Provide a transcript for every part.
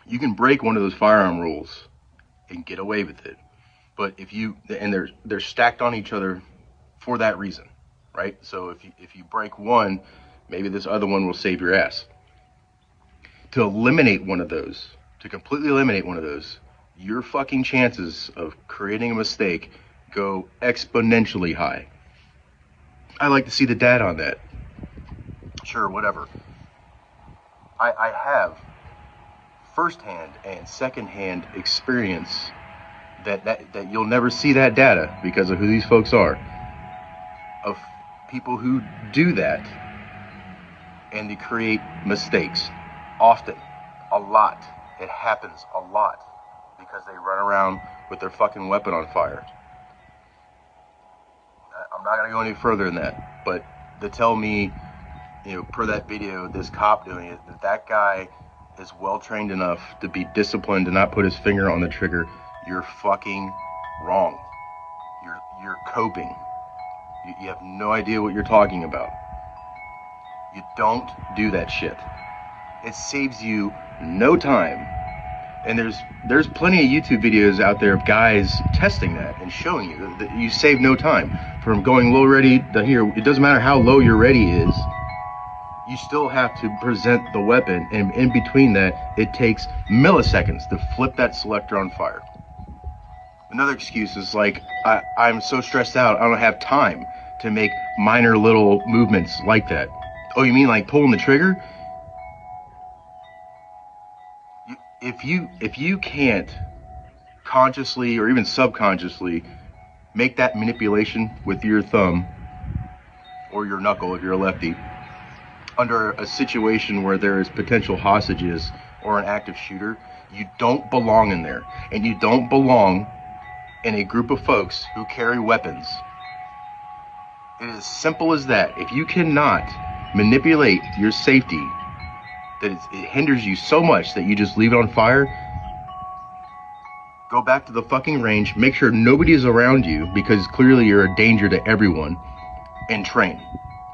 You can break one of those firearm rules and get away with it. But if you, and they're stacked on each other for that reason, right? So if you break one, maybe this other one will save your ass. To eliminate one of those, to completely eliminate one of those, your fucking chances of creating a mistake go exponentially high. I like to see the data on that. Sure, whatever. I have firsthand and secondhand experience that you'll never see that data because of who these folks are, of people who do that and they create mistakes often, a lot. It happens a lot because they run around with their fucking weapon on fire. I'm not gonna go any further than that, but to tell me, per that video, this cop doing it, that guy is well trained enough to be disciplined to not put his finger on the trigger, you're fucking wrong. You're coping. You have no idea what you're talking about. You don't do that shit. It saves you no time. And there's plenty of YouTube videos out there of guys testing that and showing you that you save no time. From going low ready to here, it doesn't matter how low your ready is, you still have to present the weapon, and in between that, it takes milliseconds to flip that selector on fire. Another excuse is like, I'm so stressed out, I don't have time to make minor little movements like that. Oh, you mean like pulling the trigger? If you can't consciously or even subconsciously make that manipulation with your thumb or your knuckle if you're a lefty under a situation where there is potential hostages or an active shooter, you don't belong in there. And you don't belong in a group of folks who carry weapons. It is as simple as that. If you cannot manipulate your safety, that it hinders you so much that you just leave it on fire, go back to the fucking range, make sure nobody is around you because clearly you're a danger to everyone, and train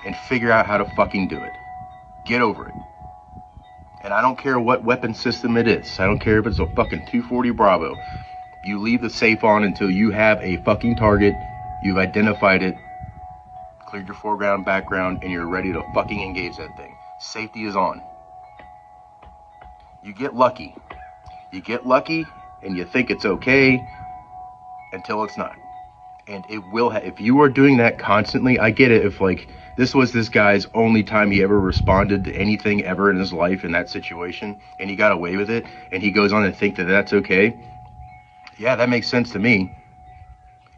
and figure out how to fucking do it. Get over it. And I don't care what weapon system it is. I don't care if it's a fucking 240 Bravo. You leave the safe on until you have a fucking target, you've identified it, cleared your foreground, background, and you're ready to fucking engage that thing. Safety is on. You get lucky. You get lucky and you think it's okay until it's not. And it will, if you are doing that constantly, I get it if like this was this guy's only time he ever responded to anything ever in his life in that situation and he got away with it and he goes on to think that that's okay. Yeah, that makes sense to me.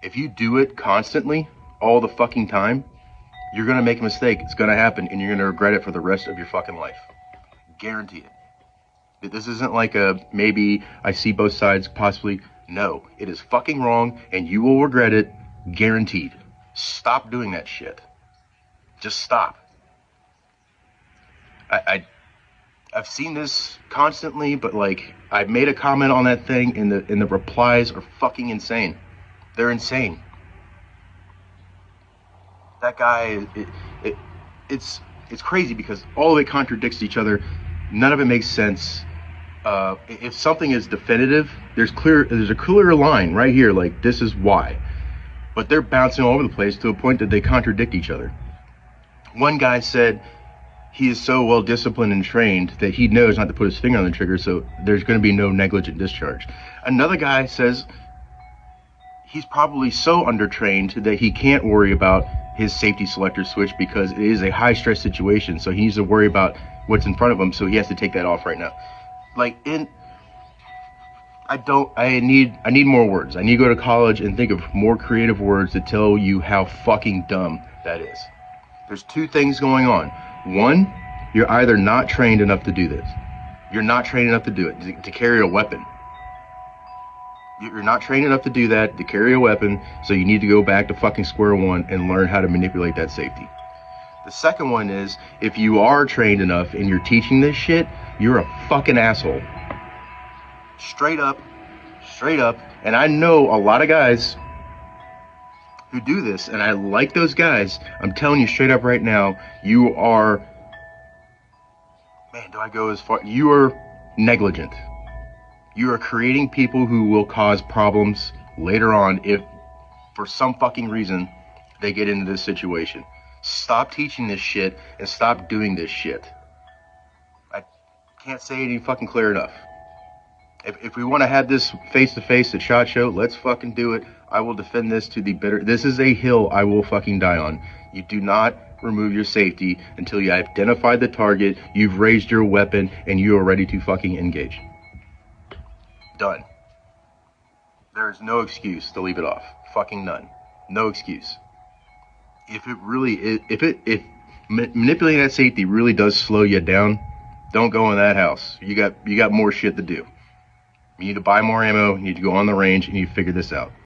If you do it constantly, all the fucking time, you're gonna make a mistake. It's gonna happen and you're gonna regret it for the rest of your fucking life. Guarantee it. This isn't like a maybe I see both sides possibly. No, it is fucking wrong and you will regret it, guaranteed. Stop doing that shit. Just stop. I've seen this constantly, but like I made a comment on that thing and the replies are fucking insane. They're insane. That guy, it's crazy because all of it contradicts each other. None of it makes sense. If something is definitive, there's a clear line right here, like this is why. But they're bouncing all over the place to a point that they contradict each other. One guy said he is so well disciplined and trained that he knows not to put his finger on the trigger, so there's going to be no negligent discharge. Another guy says he's probably so undertrained that he can't worry about his safety selector switch because it is a high stress situation, so he needs to worry about what's in front of him, so he has to take that off right now. Like, I need more words. I need to go to college and think of more creative words to tell you how fucking dumb that is. There's two things going on. One, you're either not trained enough to do this. You're not trained enough to do it, to carry a weapon. You're not trained enough to do that, to carry a weapon, so you need to go back to fucking square one and learn how to manipulate that safety. The second one is, if you are trained enough and you're teaching this shit, you're a fucking asshole. Straight up. And I know a lot of guys who do this, and I like those guys. I'm telling you straight up right now, you are, man, do I go as far? You are negligent. You are creating people who will cause problems later on if, for some fucking reason, they get into this situation. Stop teaching this shit and stop doing this shit. I can't say it any fucking clear enough. If we want to have this face-to-face at SHOT Show, let's fucking do it. I will defend this to the bitter. This is a hill I will fucking die on. You do not remove your safety until you identify the target, you've raised your weapon, and you are ready to fucking engage. Done. There is no excuse to leave it off. Fucking none. No excuse. If it really is, if manipulating that safety really does slow you down, don't go in that house. You got more shit to do. You need to buy more ammo, you need to go on the range, and you figure this out.